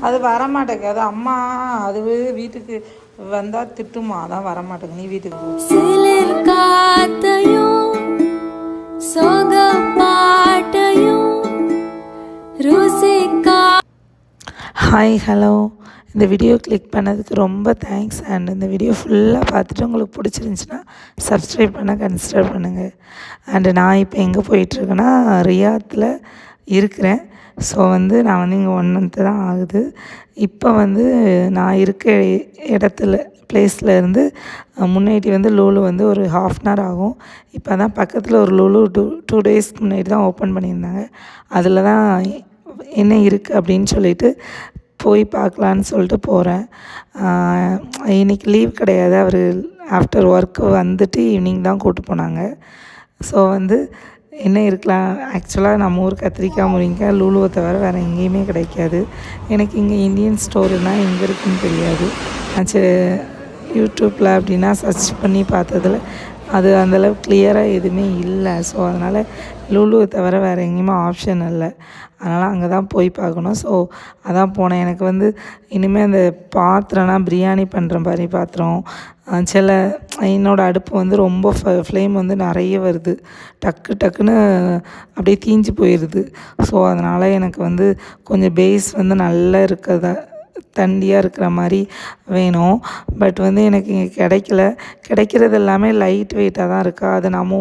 அது வரமாட்டேங்க. அது அம்மா அது வீட்டுக்கு வந்தால் திட்டுமா, அதான் வரமாட்டேங்க. நீ வீட்டுக்கு போ. சிலிர் காத்தையும் சோக பாட்டையும் ருசிக்கா. ஹாய் ஹலோ, இந்த வீடியோ கிளிக் பண்ணதுக்கு ரொம்ப தேங்க்ஸ். அண்ட் இந்த வீடியோ ஃபுல்லாக பார்த்துட்டு உங்களுக்கு பிடிச்சிருந்துச்சின்னா சப்ஸ்கிரைப் பண்ண கன்சிடர் பண்ணுங்கள். அண்டு நான் இப்போ எங்கே போயிட்டுருக்கேன்னா ரியாத்தில் இருக்கிறேன். ஸோ நான் இங்கே 1 month தான் ஆகுது. இப்போ நான் இருக்க இடத்துல பிளேஸில் இருந்து முன்னாடி லூலு ஒரு 1/2 hour ஆகும். இப்போ தான் பக்கத்தில் ஒரு லூலு 2 daysக்கு முன்னாடி தான் ஓப்பன் பண்ணியிருந்தாங்க. அதில் தான் என்ன இருக்குது அப்படின்னு சொல்லிட்டு போய் பார்க்கலான்னு சொல்லிட்டு போகிறேன். இன்றைக்கி லீவ் கிடையாது. அவர் ஆஃப்டர் ஒர்க்கு வந்துட்டு ஈவினிங் தான் கூப்பிட்டு போனாங்க. ஸோ என்ன இருக்கலாம், ஆக்சுவலாக நம்ம ஊர் கத்திரிக்காய் முருங்கைக்காய் லூலுவை தவிர வேறு எங்கேயுமே கிடைக்காது. எனக்கு இங்கே இந்தியன் ஸ்டோருனால் எங்கே இருக்குதுன்னு தெரியாது. யூடியூப்பில் அப்படின்னா சர்ச் பண்ணி பார்த்ததில் அது அந்தளவுக்கு கிளியராக எதுவுமே இல்லை. ஸோ அதனால் லூலுவை தவிர வேறு எங்கேயுமே ஆப்ஷன் இல்லை. அதனால் அங்கே தான் போய் பார்க்கணும். ஸோ அதான் போனேன். எனக்கு இனிமேல் அந்த பாத்திரம்னா பிரியாணி பண்ணுற மாதிரி பாத்திரம், சில என்னோடய அடுப்பு ரொம்ப ஃப்ளேம் நிறைய வருது, டக்கு டக்குன்னு அப்படியே தீஞ்சு போயிடுது. ஸோ அதனால் எனக்கு கொஞ்சம் பேஸ் நல்லா இருக்கிறதா தண்டியாக இருக்கிற மாதிரி வேணும். பட் எனக்கு இங்கே கிடைக்கிறது எல்லாமே லைட் வெயிட்டாக தான் இருக்கா. அதை நம்ம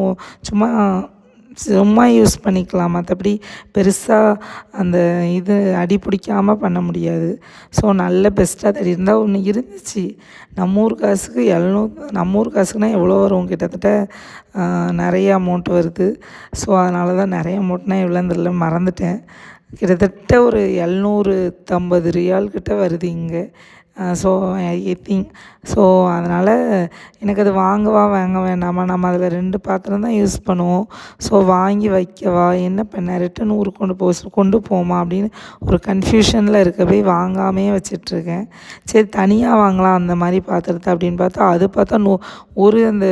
சும்மா யூஸ் பண்ணிக்கலாம். மற்றபடி பெருசாக அந்த அடி பிடிக்காமல் பண்ண முடியாது. ஸோ நல்ல பெஸ்ட்டாக தடி இருந்தால் ஒன்று இருந்துச்சு. நம்ம ஊர் காசுக்கு 700, நம்ம ஊர் காசுக்குனால் எவ்வளோ வரும், கிட்டத்தட்ட நிறைய அமௌண்ட் வருது. ஸோ அதனால தான் நிறைய அமௌண்ட்னால் எவ்வளோன்னு தெரியல, மறந்துட்டேன். கிட்டத்தட்ட ஒரு 750 ரியால் கிட்ட வருது இங்கே. ஸோ ஐ திங்க் ஸோ அதனால் எனக்கு அது வாங்க வேண்டாமா, நம்ம அதில் 2 பாத்திரம் தான் யூஸ் பண்ணுவோம். ஸோ வாங்கி வைக்கவா, என்ன பண்ண, ரிட்டன் ஊருக்கு கொண்டு போமா அப்படின்னு ஒரு கன்ஃபியூஷனில் போய் வாங்காமே வச்சிட்ருக்கேன். சரி தனியாக வாங்கலாம் அந்த மாதிரி பாத்திரத்தை அப்படின்னு பார்த்தா ஒரு அந்த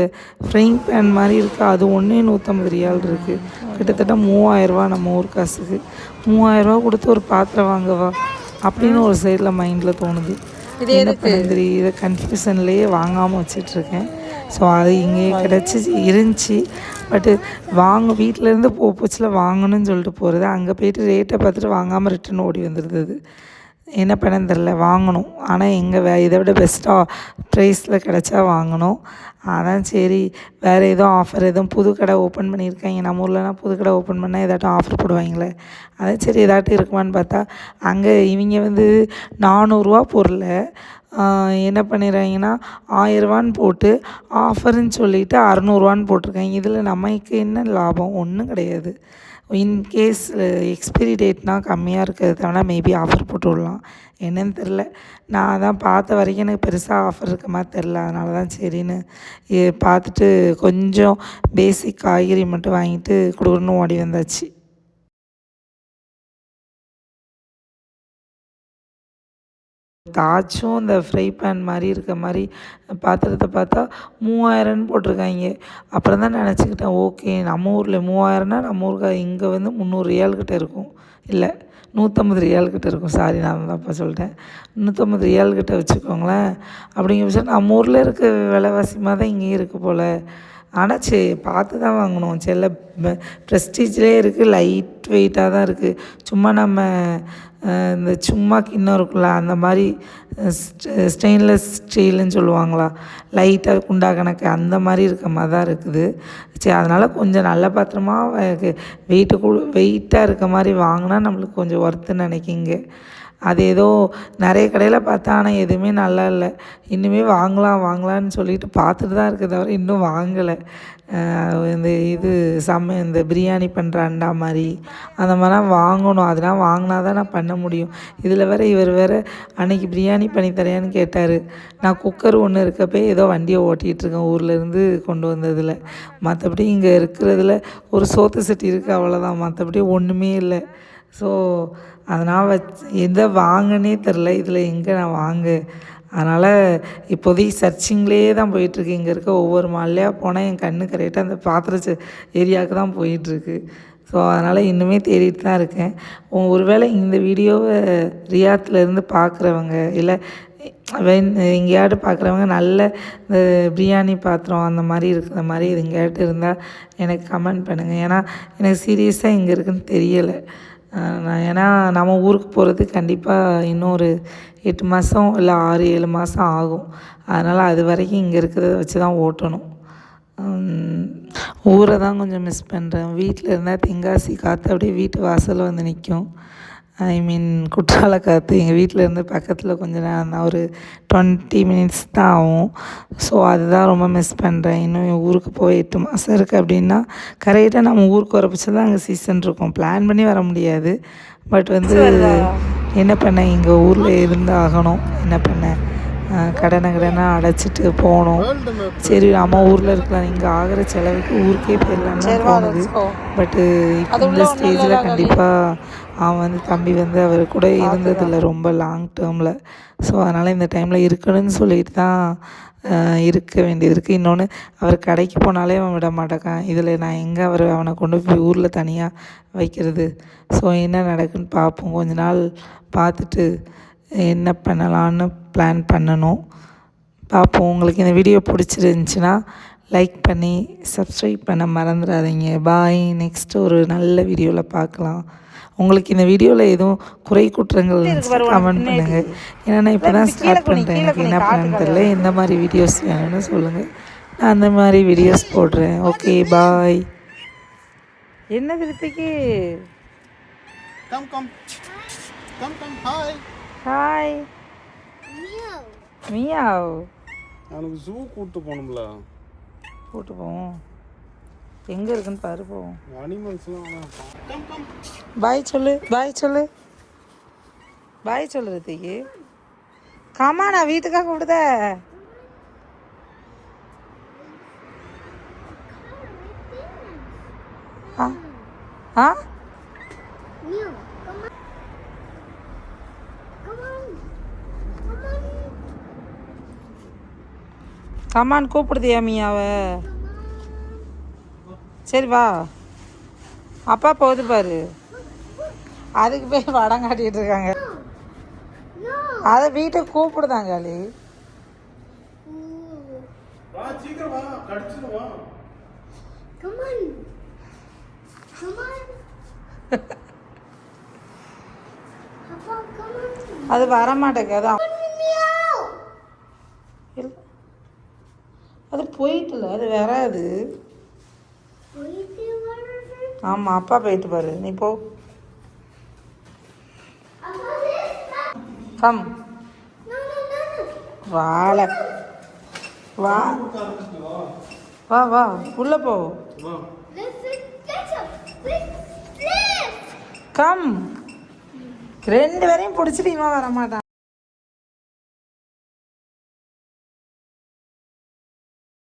ஃப்ரைங் பேன் மாதிரி இருக்குது. அது ஒன்றே 150 ரியால் இருக்குது. கிட்டத்தட்ட 3000 நம்ம ஊர் காசுக்கு. 3000 கொடுத்து ஒரு பாத்திரம் வாங்கவா அப்படின்னு ஒரு சைடில் மைண்டில் தோணுது. என்ன பண்ண இதை கன்ஃபியூஷன்லேயே வாங்காமல் வச்சிட்ருக்கேன். ஸோ அது இங்கே இருந்துச்சு. பட்டு வீட்டிலேருந்து போச்சில் வாங்கணும்னு சொல்லிட்டு போகிறது, அங்கே போய்ட்டு ரேட்டை பார்த்துட்டு வாங்காமல் ரிட்டன் ஓடி வந்துடுது. என்ன பண்ணன்னு தெரில, வாங்கணும். ஆனால் எங்கே இதை விட பெஸ்ட்டாக ப்ரைஸில் கிடச்சா வாங்கணும். அதான் சரி, வேறு எதுவும் ஆஃபர் எதுவும் புது கடை ஓப்பன் பண்ணியிருக்காங்க. நம்ம ஊர்லலாம் புது கடை ஓப்பன் பண்ணால் ஏதாட்டும் ஆஃபர் போடுவாங்களே, அதான் சரி ஏதாட்டும் இருக்குமான்னு பார்த்தா அங்கே இவங்க 400 பொருளை என்ன பண்ணிடுறாங்கன்னா 1000 போட்டு ஆஃபர்ன்னு சொல்லிவிட்டு 600 போட்டிருக்காங்க. இதில் நமக்கு என்ன லாபம், ஒன்றும் கிடையாது. இன்கேஸ் எக்ஸ்பிரி டேட்னால் கம்மியாக இருக்கிறது தவிர மேபி ஆஃபர் போட்டு விடலாம், என்னன்னு தெரில. நான் தான் பார்த்த வரைக்கும் எனக்கு பெருசாக ஆஃபர் இருக்க மாதிரி தெரில. அதனால தான் சரின்னு பார்த்துட்டு கொஞ்சம் பேசிக் காய்கறி மட்டும் வாங்கிட்டு கொடுக்கணுன்னு ஓடி வந்தாச்சு. தாச்சும் இந்த ஃப்ரை பேன் மாதிரி இருக்க மாதிரி பாத்திரத்தை பார்த்தா 3000 போட்டிருக்காங்க. அப்புறம் தான் நினச்சிக்கிட்டேன், ஓகே நம்ம ஊரில் 3000னா நம்ம ஊருக்கு இங்கே 300 ரியால் கிட்ட இருக்கும். இல்லை 150 ரியால் கிட்ட இருக்கும். சாரி, நான் தான் சொல்லிட்டேன். 150 ரியால் கிட்ட வச்சுக்கோங்களேன். அப்படிங்கிற விஷயம் நம்ம ஊரில் இருக்க விலைவாசிமாக தான் இங்கேயும் இருக்குது போல். ஆனால் பார்த்து தான் வாங்கணும். சில ப்ரெஸ்டீஜ்லேயே இருக்குது, லைட் வெயிட்டாக தான் இருக்குது. சும்மா நம்ம இந்த சும்மா கிண்ணம் இருக்குல்ல அந்த மாதிரி ஸ்டெயின்லெஸ் ஸ்டீல்னு சொல்லுவாங்களா, லைட்டாக குண்டா கணக்கு அந்த மாதிரி இருக்க மாதிரி தான் இருக்குது. சரி அதனால் கொஞ்சம் நல்ல பாத்திரமாக வெயிட்டாக இருக்க மாதிரி வாங்கினா நம்மளுக்கு கொஞ்சம் ஒர்த்துன்னு நினைக்கிங்க. அது ஏதோ நிறைய கடையில் பார்த்தா, ஆனால் எதுவுமே நல்லா இல்லை. இன்னுமே வாங்கலான்னு சொல்லிட்டு பார்த்துட்டு தான் இருக்க தவிர இன்னும் வாங்கலை. இந்த பிரியாணி பண்ணுற அண்டா மாதிரி அந்த மாதிரிலாம் வாங்கணும். அதெல்லாம் வாங்கினா தான் நான் பண்ண முடியும். இதில் இவர் வேறு அன்றைக்கி பிரியாணி பண்ணி தரேன்னு கேட்டார். நான் குக்கர் ஒன்று இருக்கப்போ ஏதோ வண்டியை ஓட்டிகிட்ருக்கேன் ஊர்லேருந்து கொண்டு வந்ததில். மற்றபடி இங்கே இருக்கிறதுல ஒரு சோத்து சட்டி இருக்குது, அவ்வளோதான். மற்றபடி ஒன்றுமே இல்லை. ஸோ அதனால் எதை வாங்கினே தெரில, இதில் எங்கே நான் வாங்க. அதனால் இப்போதைக்கு சர்ச்சிங்லேயே தான் போயிட்டுருக்கு. இங்கே இருக்க ஒவ்வொரு மால்லையாக போனால் என் கண்ணு கரெக்டாக அந்த பாத்திர ஏரியாவுக்கு தான் போயிட்டுருக்கு. ஸோ அதனால் இன்னுமே தேடிட்டு தான் இருக்கேன். ஒருவேளை இந்த வீடியோவை ரியாத்லேருந்து பார்க்குறவங்க இல்லை எங்கேயாவது பார்க்குறவங்க நல்ல இந்த பிரியாணி பாத்திரம் அந்த மாதிரி இருக்கிற மாதிரி இது எங்கேயாவது இருந்தால் எனக்கு கமெண்ட் பண்ணுங்கள். ஏன்னா எனக்கு சீரியஸாக எங்கே இருக்குதுன்னு தெரியலை. ஏன்னா நம்ம ஊருக்கு போகிறது கண்டிப்பாக இன்னும் ஒரு 8 மாதம் இல்லை 6-7 மாதம் ஆகும். அதனால் அது வரைக்கும் இங்கே இருக்கிறத வச்சு தான் ஓட்டணும். ஊரை தான் கொஞ்சம் மிஸ் பண்ணுறேன். வீட்டில் இருந்தால் தென்காசி காற்று அப்படியே வீட்டு வாசலில் வந்து நிற்கும். ஐ மீன் குற்றால காற்று எங்கள் வீட்டில் இருந்து பக்கத்தில் கொஞ்சம் நேரம் தான், ஒரு 20 மினிட்ஸ் தான் ஆகும். ஸோ அதுதான் ரொம்ப மிஸ் பண்ணுறேன். இன்னும் ஊருக்கு போய் 8 மாதம் இருக்குது அப்படின்னா கரெக்டாக நம்ம ஊருக்கு வர பட்சம் தான் அங்கே சீசன் இருக்கும். பிளான் பண்ணி வர முடியாது. பட் வந்து என்ன பண்ண, இங்கே ஊரில் இருந்து ஆகணும். என்ன பண்ண, கடனை அடைச்சிட்டு போகணும். சரி நம்ம ஊரில் இருக்கலாம், இங்கே ஆகிற செலவுக்கு ஊருக்கே போயிடலான்னு தோணுது. பட்டு இப்போ இந்த ஸ்டேஜில் கண்டிப்பாக அவன் வந்து தம்பி வந்து அவர் கூட இருந்ததில்லை ரொம்ப லாங் டேர்மில். ஸோ அதனால் இந்த டைமில் இருக்கணும்னு சொல்லிட்டு தான் இருக்க வேண்டியது இருக்குது. இன்னொன்று அவர் கடைக்கு போனாலே அவன் விட மாட்டேக்கான். இதில் நான் எங்கே அவனை கொண்டு போய் ஊரில் தனியாக வைக்கிறது? ஸோ என்ன நடக்குன்னு பார்ப்போம். கொஞ்ச நாள் பார்த்துட்டு என்ன பண்ணலான்னு பிளான் பண்ணணும். பார்ப்போம். உங்களுக்கு இந்த வீடியோ பிடிச்சிருந்துச்சின்னா லைக் பண்ணி சப்ஸ்கிரைப் பண்ண மறந்துடாதீங்க. பாய். நெக்ஸ்ட்டு ஒரு நல்ல வீடியோவில் பார்க்கலாம். உங்களுக்கு இந்த வீடியோவில் எதுவும் குறை குற்றங்கள் கமெண்ட் பண்ணுங்கள். ஏன்னா நான் இப்போ தான் ஸ்டார்ட் பண்ணுறேன். எனக்கு என்ன பண்ணணும்னு தெரியல. எந்த மாதிரி வீடியோஸ் வேணும்னு சொல்லுங்கள். நான் அந்த மாதிரி வீடியோஸ் போடுறேன். Okay bye. என்ன திருப்பிக்கு ஹாய் மியாவ். எனக்கு ஜூ கூட்டு போகணும்ல. கூட்டு போவோம். எங்கே இருக்குன்னு பாரு போவோம். அனிமல்ஸ்லாம் பாய் சொல்லு, பாய் சொல்லு, பாய் சொல்லு ரித்திக்கு. காமா நான் வீட்டுக்காக கூப்பிடுத. ஆ ஆ கமான் கூப்பிடுதியா மியாவ? சரி வா, அப்பா போகுது பாரு. அதுக்கு போய் படம் காட்டிகிட்டு இருக்காங்க. அதை வீட்டுக்கு கூப்பிடுதாங்க அலி. அது வரமாட்டேங்க. அது போயிட்டுல, அது வராது. ஆமாம் அப்பா போயிட்டு பாரு. நீ போ. கம் வாழ வா வா வா உள்ள போ. கம் 2 பேரையும் பிடிச்சிட்டு இவன் வரமாட்டான்.